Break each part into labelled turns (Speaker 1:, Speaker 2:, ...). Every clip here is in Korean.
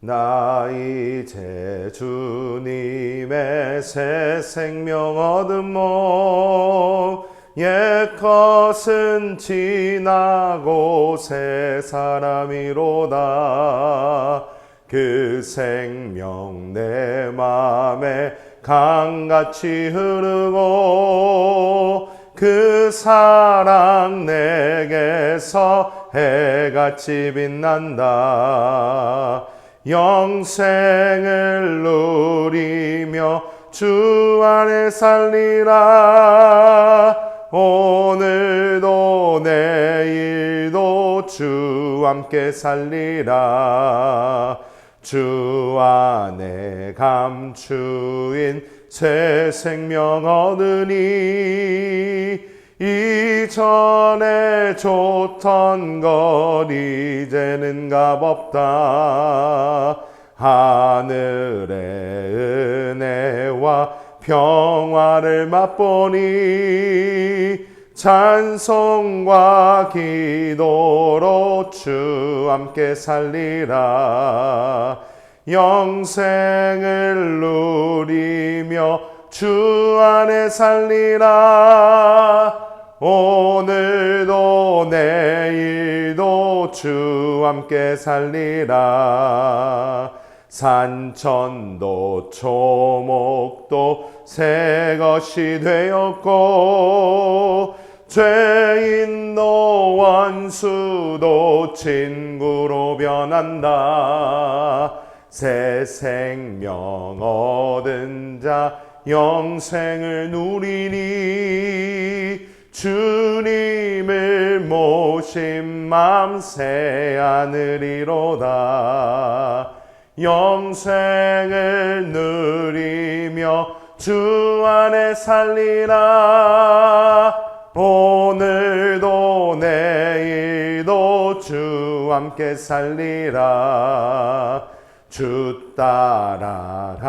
Speaker 1: 나 이제 주님의 새 생명 얻음모 옛것은 지나고 새 사람이로다. 그 생명 내 맘에 강같이 흐르고 그 사랑 내게서 해같이 빛난다. 영생을 누리며 주 안에 살리라. 오늘도 내일도 주 함께 살리라. 주 안에 감추인 새 생명 얻으니 이전에 좋던 것 이제는 값없다. 하늘의 은혜와 평화를 맛보니 찬송과 기도로 주 함께 살리라. 영생을 누리며 주 안에 살리라. 오늘도 내일도 주 함께 살리라. 산천도 초목도 새 것이 되었고 죄인도 원수도 친구로 변한다. 새 생명 얻은 자 영생을 누리니 주님을 모신 맘 새 하늘이로다. 영생을 누리며 주 안에 살리라. 오늘도 내일도 주 함께 살리라. 주 따라가는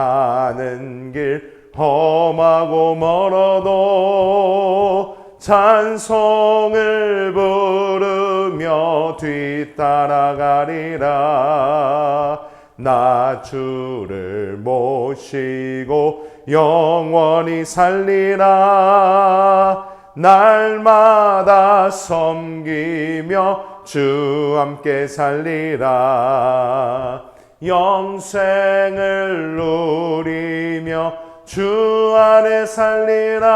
Speaker 1: 길 험하고 멀어도 찬송을 부르며 뒤따라가리라. 나 주를 모시고 영원히 살리라. 날마다 섬기며 주 함께 살리라. 영생을 누리며 주 안에 살리라.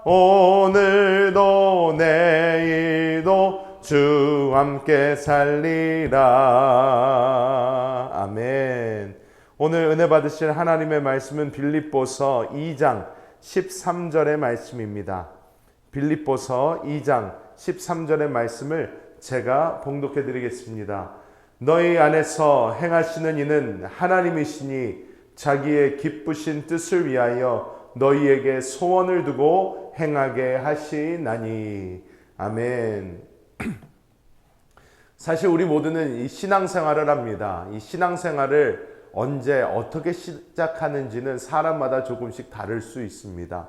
Speaker 1: 오늘도 내일도 주 함께 살리라. 아멘. 오늘 은혜 받으실 하나님의 말씀은 빌립보서 2장 13절의 말씀입니다. 빌립보서 2장 13절의 말씀을 제가 봉독해 드리겠습니다. 너희 안에서 행하시는 이는 하나님이시니 자기의 기쁘신 뜻을 위하여 너희에게 소원을 두고 행하게 하시나니. 아멘. 사실 우리 모두는 이 신앙생활을 합니다. 이 신앙생활을 언제 어떻게 시작하는지는 사람마다 조금씩 다를 수 있습니다.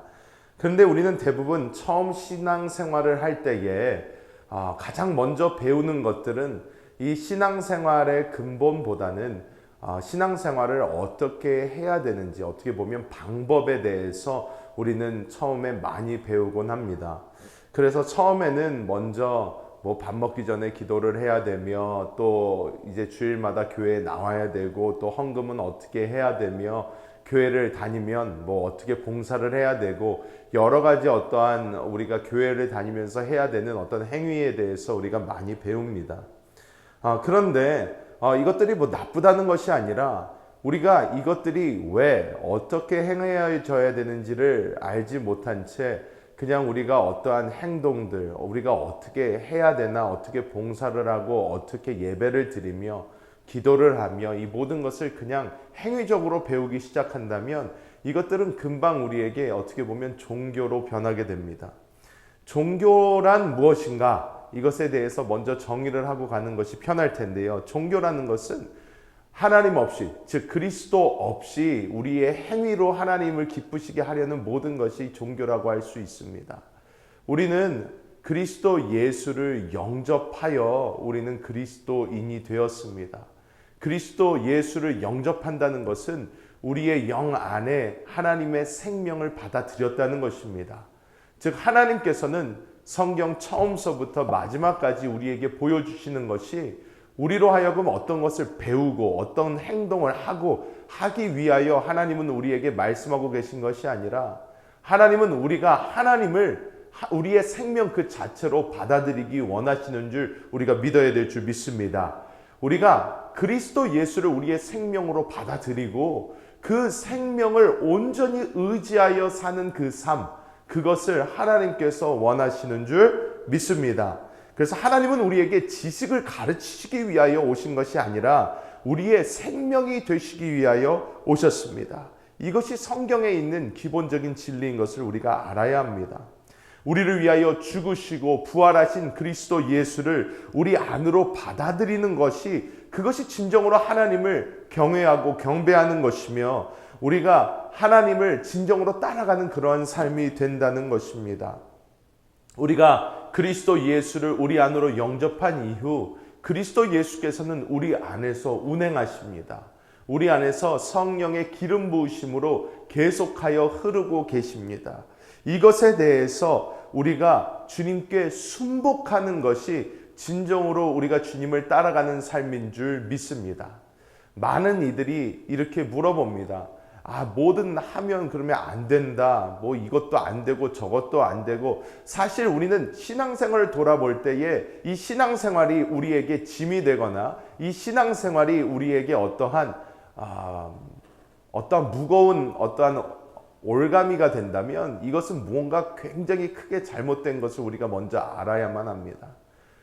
Speaker 1: 그런데 우리는 대부분 처음 신앙생활을 할 때에 가장 먼저 배우는 것들은 이 신앙생활의 근본보다는 신앙생활을 어떻게 해야 되는지, 어떻게 보면 방법에 대해서 우리는 처음에 많이 배우곤 합니다. 그래서 처음에는 먼저 밥 먹기 전에 기도를 해야 되며, 또 이제 주일마다 교회에 나와야 되고, 또 헌금은 어떻게 해야 되며, 교회를 다니면 어떻게 봉사를 해야 되고, 여러 가지 어떠한 우리가 교회를 다니면서 해야 되는 어떤 행위에 대해서 우리가 많이 배웁니다. 그런데 이것들이 나쁘다는 것이 아니라 우리가 이것들이 왜 어떻게 행해져야 되는지를 알지 못한 채 그냥 우리가 어떠한 행동들, 우리가 어떻게 해야 되나, 어떻게 봉사를 하고 어떻게 예배를 드리며 기도를 하며 이 모든 것을 그냥 행위적으로 배우기 시작한다면 이것들은 금방 우리에게 어떻게 보면 종교로 변하게 됩니다. 종교란 무엇인가? 이것에 대해서 먼저 정의를 하고 가는 것이 편할 텐데요. 종교라는 것은 하나님 없이, 즉 그리스도 없이 우리의 행위로 하나님을 기쁘시게 하려는 모든 것이 종교라고 할 수 있습니다. 우리는 그리스도 예수를 영접하여 우리는 그리스도인이 되었습니다. 그리스도 예수를 영접한다는 것은 우리의 영 안에 하나님의 생명을 받아들였다는 것입니다. 즉 하나님께서는 성경 처음서부터 마지막까지 우리에게 보여주시는 것이 우리로 하여금 어떤 것을 배우고 어떤 행동을 하기 위하여 하나님은 우리에게 말씀하고 계신 것이 아니라, 하나님은 우리가 하나님을 우리의 생명 그 자체로 받아들이기 원하시는 줄 우리가 믿어야 될 줄 믿습니다. 우리가 그리스도 예수를 우리의 생명으로 받아들이고 그 생명을 온전히 의지하여 사는 그 삶, 그것을 하나님께서 원하시는 줄 믿습니다. 그래서 하나님은 우리에게 지식을 가르치시기 위하여 오신 것이 아니라 우리의 생명이 되시기 위하여 오셨습니다. 이것이 성경에 있는 기본적인 진리인 것을 우리가 알아야 합니다. 우리를 위하여 죽으시고 부활하신 그리스도 예수를 우리 안으로 받아들이는 것이, 그것이 진정으로 하나님을 경외하고 경배하는 것이며 우리가 하나님을 진정으로 따라가는 그러한 삶이 된다는 것입니다. 우리가 그리스도 예수를 우리 안으로 영접한 이후 그리스도 예수께서는 우리 안에서 운행하십니다. 우리 안에서 성령의 기름 부으심으로 계속하여 흐르고 계십니다. 이것에 대해서 우리가 주님께 순복하는 것이 진정으로 우리가 주님을 따라가는 삶인 줄 믿습니다. 많은 이들이 이렇게 물어봅니다. 뭐든 하면 그러면 안 된다. 뭐 이것도 안 되고 저것도 안 되고. 사실 우리는 신앙생활을 돌아볼 때에 이 신앙생활이 우리에게 짐이 되거나 이 신앙생활이 우리에게 어떠한 무거운 어떠한 올가미가 된다면 이것은 무언가 굉장히 크게 잘못된 것을 우리가 먼저 알아야만 합니다.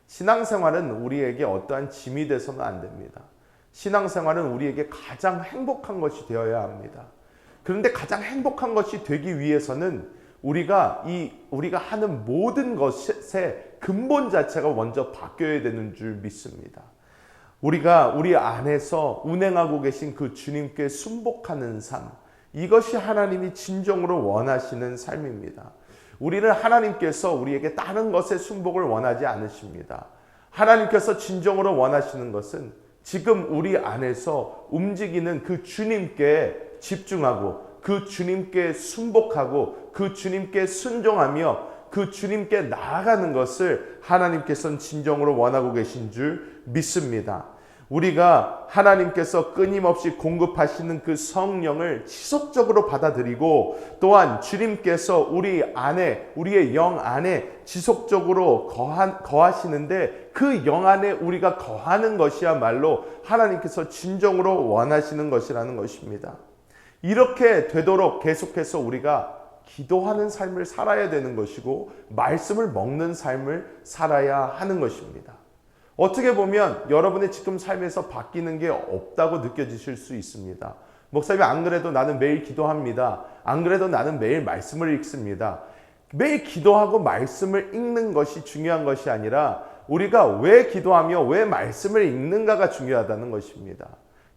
Speaker 1: 신앙생활은 우리에게 어떠한 짐이 돼서는 안 됩니다. 신앙생활은 우리에게 가장 행복한 것이 되어야 합니다. 그런데 가장 행복한 것이 되기 위해서는 우리가 하는 모든 것의 근본 자체가 먼저 바뀌어야 되는 줄 믿습니다. 우리가 우리 안에서 운행하고 계신 그 주님께 순복하는 삶, 이것이 하나님이 진정으로 원하시는 삶입니다. 우리를 하나님께서 우리에게 다른 것에 순복을 원하지 않으십니다. 하나님께서 진정으로 원하시는 것은 지금 우리 안에서 움직이는 그 주님께 집중하고 그 주님께 순복하고 그 주님께 순종하며 그 주님께 나아가는 것을 하나님께서는 진정으로 원하고 계신 줄 믿습니다. 우리가 하나님께서 끊임없이 공급하시는 그 성령을 지속적으로 받아들이고 또한 주님께서 우리 안에, 우리의 영 안에 지속적으로 거하시는데 그 영 안에 우리가 거하는 것이야말로 하나님께서 진정으로 원하시는 것이라는 것입니다. 이렇게 되도록 계속해서 우리가 기도하는 삶을 살아야 되는 것이고 말씀을 먹는 삶을 살아야 하는 것입니다. 어떻게 보면 여러분의 지금 삶에서 바뀌는 게 없다고 느껴지실 수 있습니다. 목사님, 안 그래도 나는 매일 기도합니다. 안 그래도 나는 매일 말씀을 읽습니다. 매일 기도하고 말씀을 읽는 것이 중요한 것이 아니라 우리가 왜 기도하며 왜 말씀을 읽는가가 중요하다는 것입니다.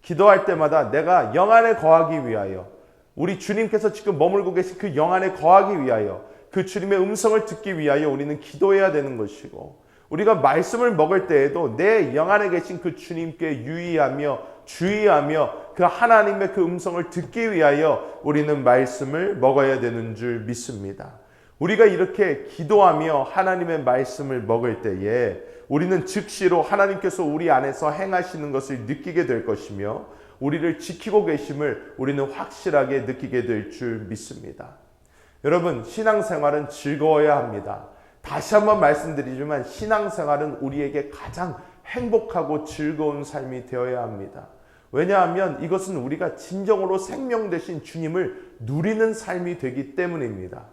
Speaker 1: 기도할 때마다 내가 영 안에 거하기 위하여, 우리 주님께서 지금 머물고 계신 그 영 안에 거하기 위하여, 그 주님의 음성을 듣기 위하여 우리는 기도해야 되는 것이고, 우리가 말씀을 먹을 때에도 내 영 안에 계신 그 주님께 유의하며 주의하며 그 하나님의 그 음성을 듣기 위하여 우리는 말씀을 먹어야 되는 줄 믿습니다. 우리가 이렇게 기도하며 하나님의 말씀을 먹을 때에 우리는 즉시로 하나님께서 우리 안에서 행하시는 것을 느끼게 될 것이며 우리를 지키고 계심을 우리는 확실하게 느끼게 될 줄 믿습니다. 여러분, 신앙생활은 즐거워야 합니다. 다시 한번 말씀드리지만 신앙생활은 우리에게 가장 행복하고 즐거운 삶이 되어야 합니다. 왜냐하면 이것은 우리가 진정으로 생명 되신 주님을 누리는 삶이 되기 때문입니다.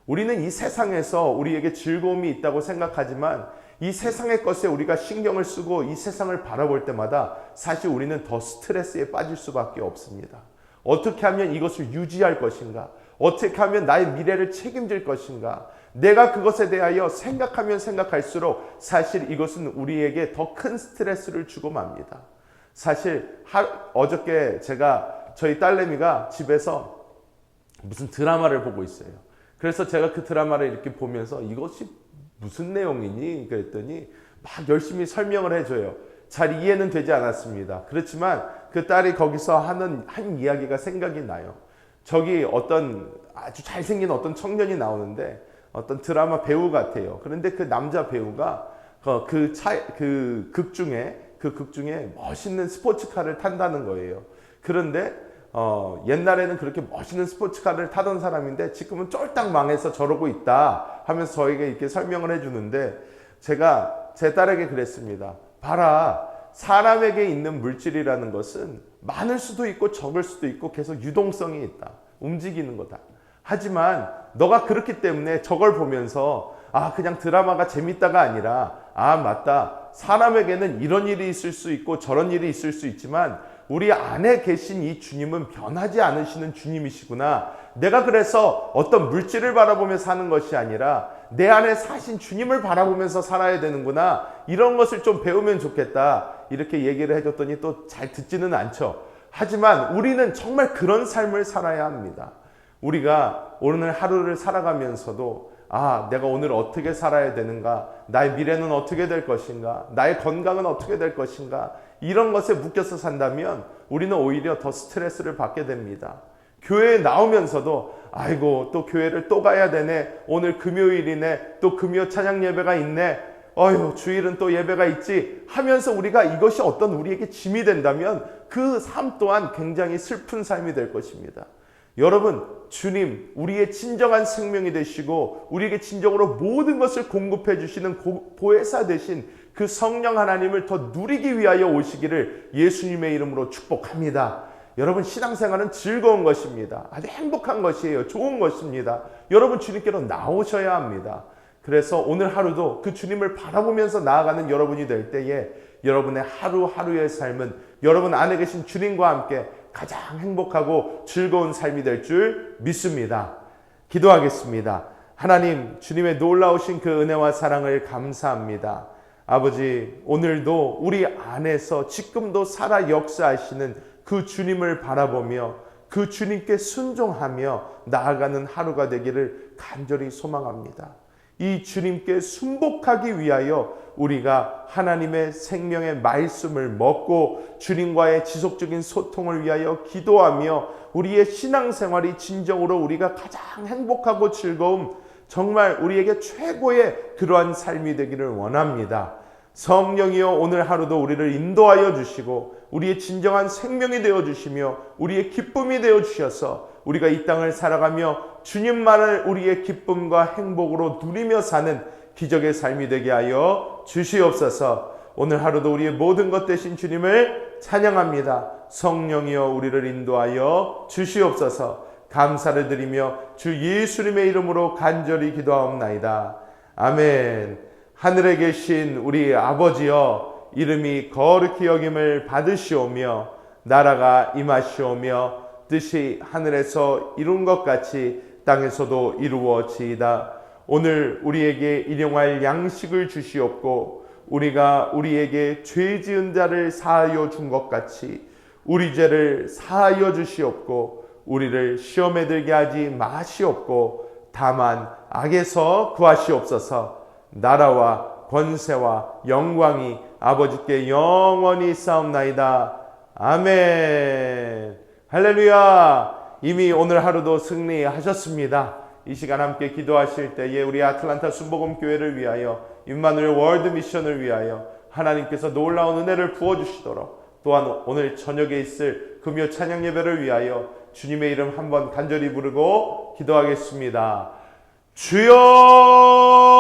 Speaker 1: 우리는 이 세상에서 우리에게 즐거움이 있다고 생각하지만 이 세상의 것에 우리가 신경을 쓰고 이 세상을 바라볼 때마다 사실 우리는 더 스트레스에 빠질 수밖에 없습니다. 어떻게 하면 이것을 유지할 것인가? 어떻게 하면 나의 미래를 책임질 것인가? 내가 그것에 대하여 생각하면 생각할수록 사실 이것은 우리에게 더 큰 스트레스를 주고 맙니다. 사실 어저께 저희 딸내미가 집에서 무슨 드라마를 보고 있어요. 그래서 제가 그 드라마를 이렇게 보면서 이것이 무슨 내용이니? 그랬더니 막 열심히 설명을 해줘요. 잘 이해는 되지 않았습니다. 그렇지만 그 딸이 거기서 하는 한 이야기가 생각이 나요. 저기 어떤 아주 잘생긴 어떤 청년이 나오는데 어떤 드라마 배우 같아요. 그런데 그 남자 배우가 그 극 중에 멋있는 스포츠카를 탄다는 거예요. 그런데 옛날에는 그렇게 멋있는 스포츠카를 타던 사람인데 지금은 쫄딱 망해서 저러고 있다 하면서 저에게 이렇게 설명을 해주는데 제가 제 딸에게 그랬습니다. 봐라, 사람에게 있는 물질이라는 것은 많을 수도 있고 적을 수도 있고 계속 유동성이 있다. 움직이는 거다. 하지만 너가 그렇기 때문에 저걸 보면서 그냥 드라마가 재밌다가 아니라 맞다. 사람에게는 이런 일이 있을 수 있고 저런 일이 있을 수 있지만 우리 안에 계신 이 주님은 변하지 않으시는 주님이시구나. 내가 그래서 어떤 물질을 바라보며 사는 것이 아니라 내 안에 사신 주님을 바라보면서 살아야 되는구나. 이런 것을 좀 배우면 좋겠다. 이렇게 얘기를 해줬더니 또 잘 듣지는 않죠. 하지만 우리는 정말 그런 삶을 살아야 합니다. 우리가 오늘 하루를 살아가면서도 내가 오늘 어떻게 살아야 되는가? 나의 미래는 어떻게 될 것인가? 나의 건강은 어떻게 될 것인가? 이런 것에 묶여서 산다면 우리는 오히려 더 스트레스를 받게 됩니다. 교회에 나오면서도 아이고 또 교회를 또 가야 되네. 오늘 금요일이네. 또 금요 찬양 예배가 있네. 주일은 또 예배가 있지 하면서 우리가 이것이 어떤 우리에게 짐이 된다면 그 삶 또한 굉장히 슬픈 삶이 될 것입니다. 여러분, 주님 우리의 진정한 생명이 되시고 우리에게 진정으로 모든 것을 공급해 주시는 보혜사 되신 그 성령 하나님을 더 누리기 위하여 오시기를 예수님의 이름으로 축복합니다. 여러분, 신앙생활은 즐거운 것입니다. 아주 행복한 것이에요. 좋은 것입니다. 여러분, 주님께로 나오셔야 합니다. 그래서 오늘 하루도 그 주님을 바라보면서 나아가는 여러분이 될 때에 여러분의 하루하루의 삶은 여러분 안에 계신 주님과 함께 가장 행복하고 즐거운 삶이 될 줄 믿습니다. 기도하겠습니다. 하나님, 주님의 놀라우신 그 은혜와 사랑을 감사합니다. 아버지, 오늘도 우리 안에서 지금도 살아 역사하시는 그 주님을 바라보며 그 주님께 순종하며 나아가는 하루가 되기를 간절히 소망합니다. 이 주님께 순복하기 위하여 우리가 하나님의 생명의 말씀을 먹고 주님과의 지속적인 소통을 위하여 기도하며 우리의 신앙생활이 진정으로 우리가 가장 행복하고 즐거움, 정말 우리에게 최고의 그러한 삶이 되기를 원합니다. 성령이여, 오늘 하루도 우리를 인도하여 주시고 우리의 진정한 생명이 되어 주시며 우리의 기쁨이 되어 주셔서 우리가 이 땅을 살아가며 주님만을 우리의 기쁨과 행복으로 누리며 사는 기적의 삶이 되게 하여 주시옵소서. 오늘 하루도 우리의 모든 것 되신 주님을 찬양합니다. 성령이여, 우리를 인도하여 주시옵소서. 감사를 드리며 주 예수님의 이름으로 간절히 기도하옵나이다. 아멘. 하늘에 계신 우리 아버지여, 이름이 거룩히 여김을 받으시오며 나라가 임하시오며 뜻이 하늘에서 이룬 것 같이 땅에서도 이루어지이다. 오늘 우리에게 일용할 양식을 주시옵고 우리가 우리에게 죄 지은 자를 사하여 준 것 같이 우리 죄를 사하여 주시옵고 우리를 시험에 들게 하지 마시옵고 다만 악에서 구하시옵소서. 나라와 권세와 영광이 아버지께 영원히 싸움나이다. 아멘. 할렐루야. 이미 오늘 하루도 승리하셨습니다. 이 시간 함께 기도하실 때에 우리 아틀란타 순복음교회를 위하여, 임마누엘 월드 미션을 위하여 하나님께서 놀라운 은혜를 부어주시도록, 또한 오늘 저녁에 있을 금요 찬양 예배를 위하여 주님의 이름 한번 간절히 부르고 기도하겠습니다. 주여!